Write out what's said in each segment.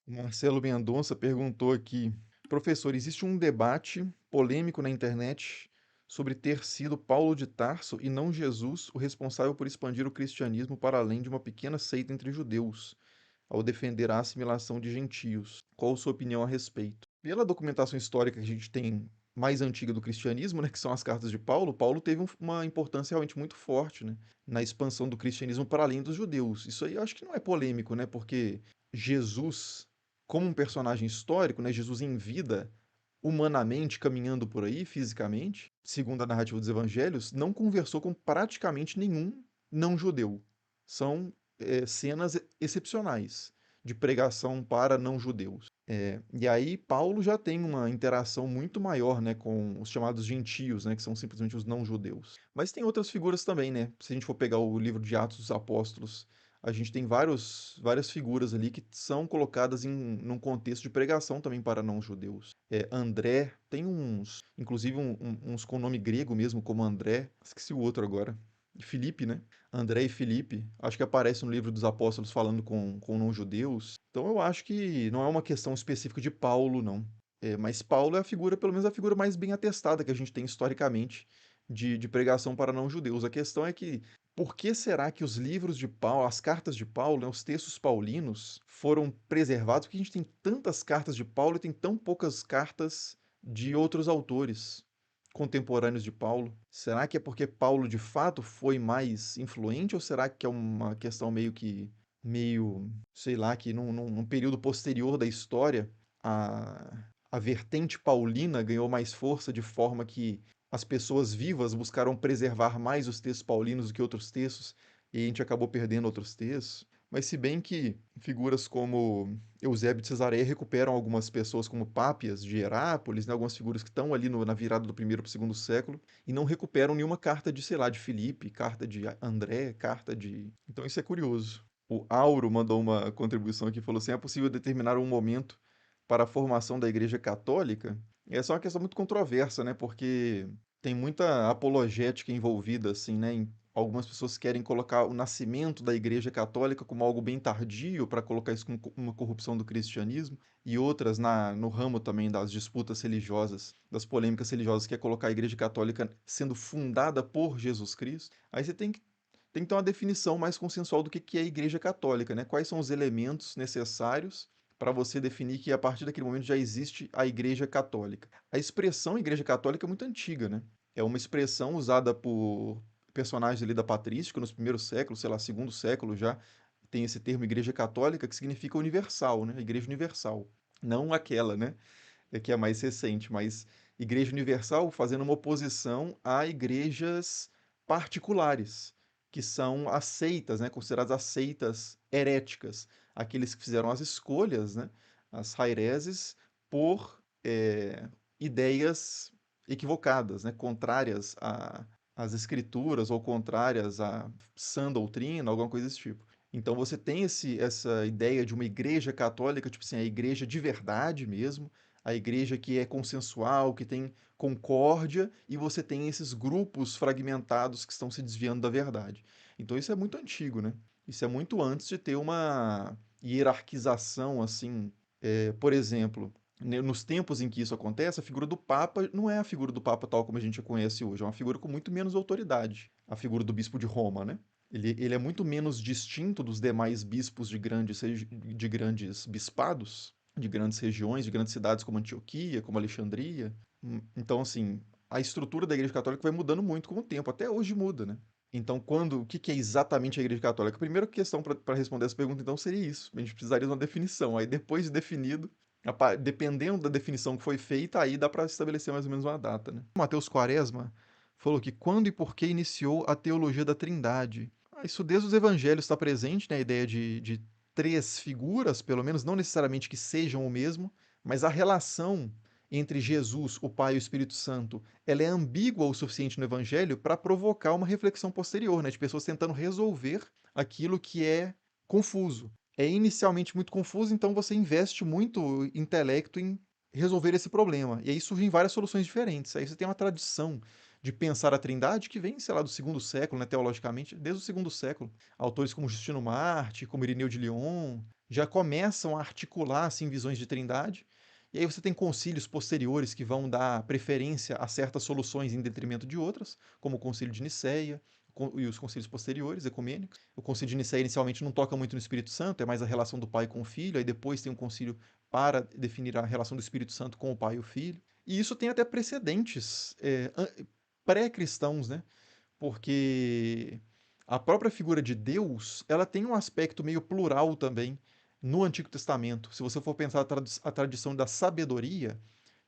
O Marcelo Mendonça perguntou aqui: professor, existe um debate polêmico na internet sobre ter sido Paulo de Tarso e não Jesus o responsável por expandir o cristianismo para além de uma pequena seita entre judeus, ao defender a assimilação de gentios. Qual a sua opinião a respeito? Pela documentação histórica que a gente tem mais antiga do cristianismo, né, que são as cartas de Paulo, Paulo teve uma importância realmente muito forte, né, na expansão do cristianismo para além dos judeus. Isso aí eu acho que não é polêmico, né, porque Jesus, como um personagem histórico, né, Jesus em vida, humanamente caminhando por aí, fisicamente, segundo a narrativa dos evangelhos, não conversou com praticamente nenhum não-judeu. São cenas excepcionais de pregação para não-judeus. E aí Paulo já tem uma interação muito maior, né, com os chamados gentios, né, que são simplesmente os não-judeus. Mas tem outras figuras também, né? Se a gente for pegar o livro de Atos dos Apóstolos, a gente tem várias figuras ali que são colocadas num contexto de pregação também para não-judeus. André, tem inclusive uns com nome grego mesmo, como André, esqueci o outro agora. E Filipe, né? André e Filipe, acho que aparece no livro dos Apóstolos falando com não-judeus. Então eu acho que não é uma questão específica de Paulo, não. Mas Paulo é a figura, pelo menos a figura mais bem atestada que a gente tem historicamente de pregação para não-judeus. A questão é que por que será que os livros de Paulo, as cartas de Paulo, né, os textos paulinos, foram preservados? Porque a gente tem tantas cartas de Paulo e tem tão poucas cartas de outros autores contemporâneos de Paulo? Será que é porque Paulo de fato foi mais influente ou será que é uma questão meio, sei lá, que num período posterior da história a vertente paulina ganhou mais força de forma que as pessoas vivas buscaram preservar mais os textos paulinos do que outros textos, e a gente acabou perdendo outros textos. Mas se bem que figuras como Eusébio de Cesareia recuperam algumas pessoas como Pápias de Herápolis, né, algumas figuras que estão ali na virada do primeiro para o segundo século, e não recuperam nenhuma carta de, sei lá, de Filipe, carta de André, carta de... Então isso é curioso. O Auro mandou uma contribuição aqui e falou assim: é possível determinar um momento para a formação da Igreja Católica? Essa é uma questão muito controversa, né? Porque tem muita apologética envolvida, assim, né? Algumas pessoas querem colocar o nascimento da Igreja Católica como algo bem tardio para colocar isso como uma corrupção do cristianismo, e outras no ramo também das disputas religiosas, das polêmicas religiosas, que é colocar a Igreja Católica sendo fundada por Jesus Cristo. Aí você tem que ter uma definição mais consensual do que é a Igreja Católica, né? Quais são os elementos necessários para você definir que a partir daquele momento já existe a Igreja Católica. A expressão Igreja Católica é muito antiga, né? É uma expressão usada por personagens ali da patrística nos primeiros séculos, sei lá, segundo século já, tem esse termo Igreja Católica que significa universal, né? Igreja universal. Não aquela, né? Que é mais recente, mas Igreja Universal fazendo uma oposição a igrejas particulares, que são as seitas, né, consideradas as seitas heréticas, aqueles que fizeram as escolhas, né, as haireses, por ideias equivocadas, né, contrárias às escrituras ou contrárias à sã doutrina, alguma coisa desse tipo. Então você tem essa ideia de uma igreja católica, tipo assim, a igreja de verdade mesmo, a igreja que é consensual, que tem concórdia, e você tem esses grupos fragmentados que estão se desviando da verdade. Então isso é muito antigo, né? Isso é muito antes de ter uma hierarquização assim. Por exemplo, nos tempos em que isso acontece, a figura do Papa não é a figura do Papa tal como a gente a conhece hoje, é uma figura com muito menos autoridade. A figura do bispo de Roma, né? Ele é muito menos distinto dos demais bispos de grandes bispados, de grandes regiões, de grandes cidades como Antioquia, como Alexandria. Então, assim, a estrutura da Igreja Católica vai mudando muito com o tempo, até hoje muda, né? Então, o que que é exatamente a Igreja Católica? A primeira questão para responder essa pergunta, então, seria isso. A gente precisaria de uma definição. Aí, depois de definido, dependendo da definição que foi feita, aí dá para estabelecer mais ou menos uma data, né? Mateus Quaresma falou que quando e por que iniciou a teologia da Trindade? Isso desde os evangelhos está presente, né? A ideia de três figuras, pelo menos, não necessariamente que sejam o mesmo, mas a relação entre Jesus, o Pai e o Espírito Santo, ela é ambígua o suficiente no Evangelho para provocar uma reflexão posterior, né, de pessoas tentando resolver aquilo que é confuso. É inicialmente muito confuso, então você investe muito intelecto em resolver esse problema. E aí surgem várias soluções diferentes. Aí você tem uma tradição de pensar a Trindade que vem, sei lá, do segundo século, né, teologicamente, desde o segundo século. Autores como Justino Marte, como Irineu de Lyon, já começam a articular assim visões de trindade. E aí você tem concílios posteriores que vão dar preferência a certas soluções em detrimento de outras, como o Concílio de Nicéia e os concílios posteriores, ecumênicos. O Concílio de Nicéia inicialmente não toca muito no Espírito Santo, é mais a relação do pai com o filho, aí depois tem um concílio para definir a relação do Espírito Santo com o pai e o filho. E isso tem até precedentes pré-cristãos, né? Porque a própria figura de Deus, ela tem um aspecto meio plural também no Antigo Testamento. Se você for pensar a tradição da sabedoria,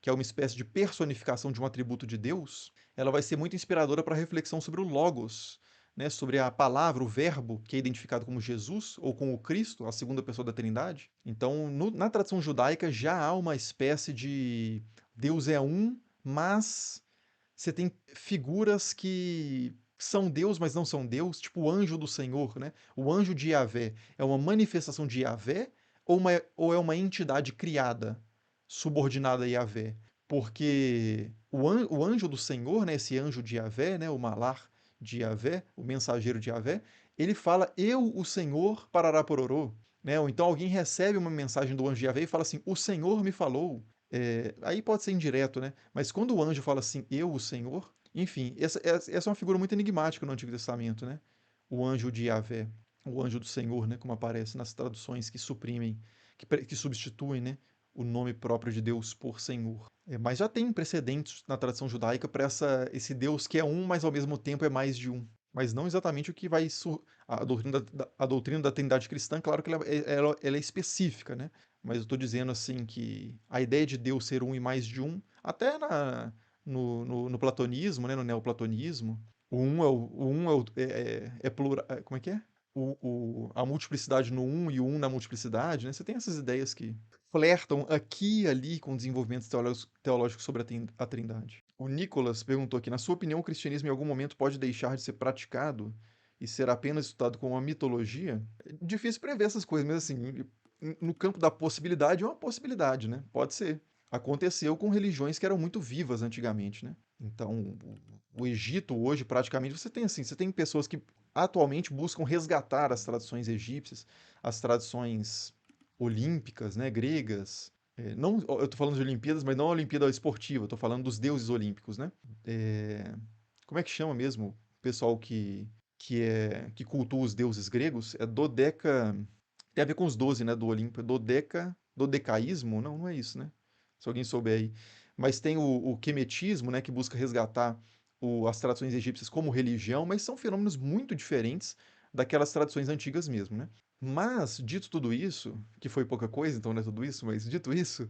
que é uma espécie de personificação de um atributo de Deus, ela vai ser muito inspiradora para a reflexão sobre o Logos, né, sobre a palavra, o verbo, que é identificado como Jesus ou como Cristo, a segunda pessoa da Trindade. Então, na tradição judaica já há uma espécie de Deus é um, mas você tem figuras que são Deus, mas não são Deus, tipo o anjo do Senhor, né? O anjo de Yahvé é uma manifestação de Yahvé ou é uma entidade criada, subordinada a Yahvé? Porque o anjo do Senhor, né, esse anjo de Yahvé, né, o malar de Yahvé, o mensageiro de Yahvé, ele fala, eu, o Senhor, parará pororô. Né? Ou então alguém recebe uma mensagem do anjo de Yahvé e fala assim, o Senhor me falou. Aí pode ser indireto, né? Mas quando o anjo fala assim, eu, o Senhor, enfim, essa é uma figura muito enigmática no Antigo Testamento, né? O anjo de Yahvé, o anjo do Senhor, né? Como aparece nas traduções que suprimem, que substituem, né? O nome próprio de Deus por Senhor. Mas já tem precedentes na tradição judaica para esse Deus que é um, mas ao mesmo tempo é mais de um. Mas não exatamente o que vai. A doutrina da Trindade cristã, claro que ela é específica, né? Mas eu estou dizendo assim que a ideia de Deus ser um e mais de um, até no platonismo, né, no neoplatonismo, o um é plural, como é que é? A multiplicidade no um e o um na multiplicidade, né? Você tem essas ideias que flertam aqui e ali com desenvolvimentos teológicos sobre a Trindade. O Nicolas perguntou aqui, na sua opinião, o cristianismo em algum momento pode deixar de ser praticado e ser apenas estudado como uma mitologia? É difícil prever essas coisas, mas assim, no campo da possibilidade é uma possibilidade, né? Pode ser. Aconteceu com religiões que eram muito vivas antigamente, né? Então, o Egito hoje, praticamente, você tem pessoas que atualmente buscam resgatar as tradições egípcias, as tradições olímpicas, né, gregas. Não, eu estou falando de Olimpíadas, mas não a Olimpíada esportiva, eu estou falando dos deuses olímpicos, né? É, como é que chama mesmo o pessoal que cultua os deuses gregos? É dodeca. Tem a ver com os 12, né, do Olimpo. Dodecaísmo? Não, não é isso, né? Se alguém souber aí. Mas tem o quemetismo, né, que busca resgatar as tradições egípcias como religião, mas são fenômenos muito diferentes daquelas tradições antigas mesmo, né? Mas, dito tudo isso, que foi pouca coisa, então não é tudo isso, mas dito isso,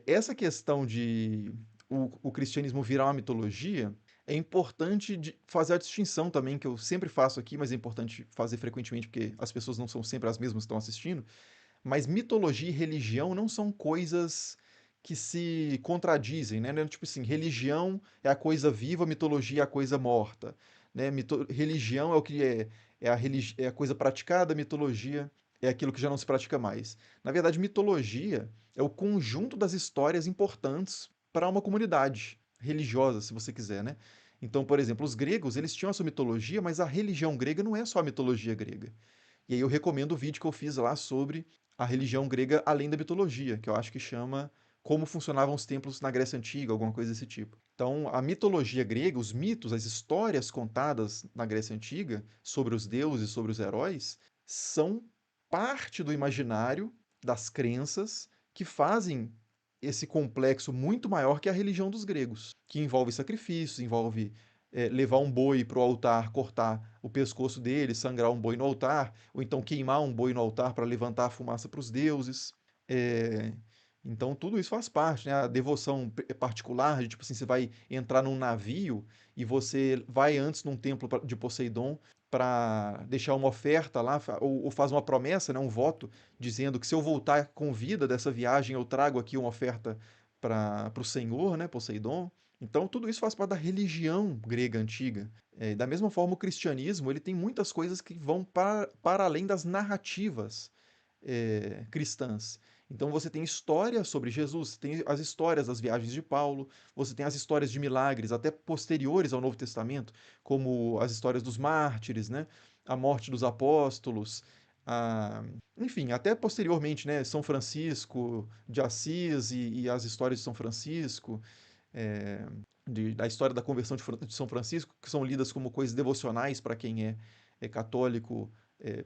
essa questão de o cristianismo virar uma mitologia, é importante fazer a distinção também, que eu sempre faço aqui, mas é importante fazer frequentemente, porque as pessoas não são sempre as mesmas que estão assistindo. Mas mitologia e religião não são coisas que se contradizem, né? Tipo assim, religião é a coisa viva, mitologia é a coisa morta, né? Religião é o que é a coisa praticada, mitologia é aquilo que já não se pratica mais. Na verdade, mitologia é o conjunto das histórias importantes para uma comunidade religiosa, se você quiser, né? Então, por exemplo, os gregos, eles tinham a sua mitologia, mas a religião grega não é só a mitologia grega. E aí eu recomendo o vídeo que eu fiz lá sobre a religião grega além da mitologia, que eu acho que chama Como Funcionavam os Templos na Grécia Antiga, alguma coisa desse tipo. Então, a mitologia grega, os mitos, as histórias contadas na Grécia Antiga sobre os deuses, sobre os heróis, são parte do imaginário, das crenças, que fazem esse complexo muito maior que a religião dos gregos, que envolve sacrifícios, envolve levar um boi para o altar, cortar o pescoço dele, sangrar um boi no altar, ou então queimar um boi no altar para levantar a fumaça para os deuses. É, então tudo isso faz parte, né? A devoção particular, de, tipo assim, você vai entrar num navio e você vai antes num templo de Poseidon para deixar uma oferta lá, ou faz uma promessa, né, um voto, dizendo que se eu voltar com vida dessa viagem, eu trago aqui uma oferta para o Senhor, né, Poseidon. Então tudo isso faz parte da religião grega antiga. Da mesma forma, o cristianismo ele tem muitas coisas que vão para além das narrativas cristãs. Então você tem histórias sobre Jesus, tem as histórias das viagens de Paulo, você tem as histórias de milagres até posteriores ao Novo Testamento, como as histórias dos mártires, né? A morte dos apóstolos, a- enfim, até posteriormente, né, São Francisco de Assis e as histórias de São Francisco, é, da história da conversão de São Francisco, que são lidas como coisas devocionais para quem é católico,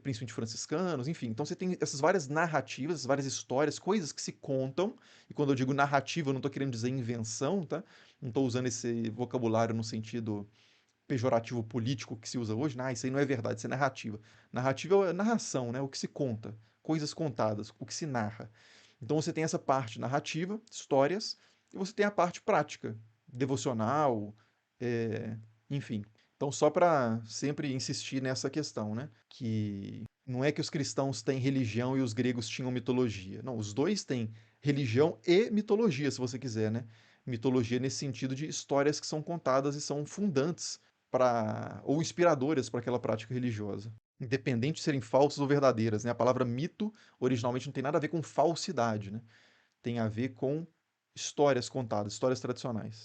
principalmente franciscanos, enfim. Então você tem essas várias narrativas, essas várias histórias, coisas que se contam, e quando eu digo narrativa, eu não estou querendo dizer invenção, tá? Não estou usando esse vocabulário no sentido pejorativo político que se usa hoje. Ah, isso aí não é verdade, isso é narrativa. Narrativa é narração, né? O que se conta, coisas contadas, o que se narra. Então você tem essa parte narrativa, histórias, e você tem a parte prática, devocional, é, enfim. Então, só para sempre insistir nessa questão, né? Que não é que os cristãos têm religião e os gregos tinham mitologia. Não, os dois têm religião e mitologia, se você quiser, né? Mitologia nesse sentido de histórias que são contadas e são fundantes para ou inspiradoras para aquela prática religiosa, independente de serem falsas ou verdadeiras, né? A palavra mito originalmente não tem nada a ver com falsidade, né? Tem a ver com histórias contadas, histórias tradicionais.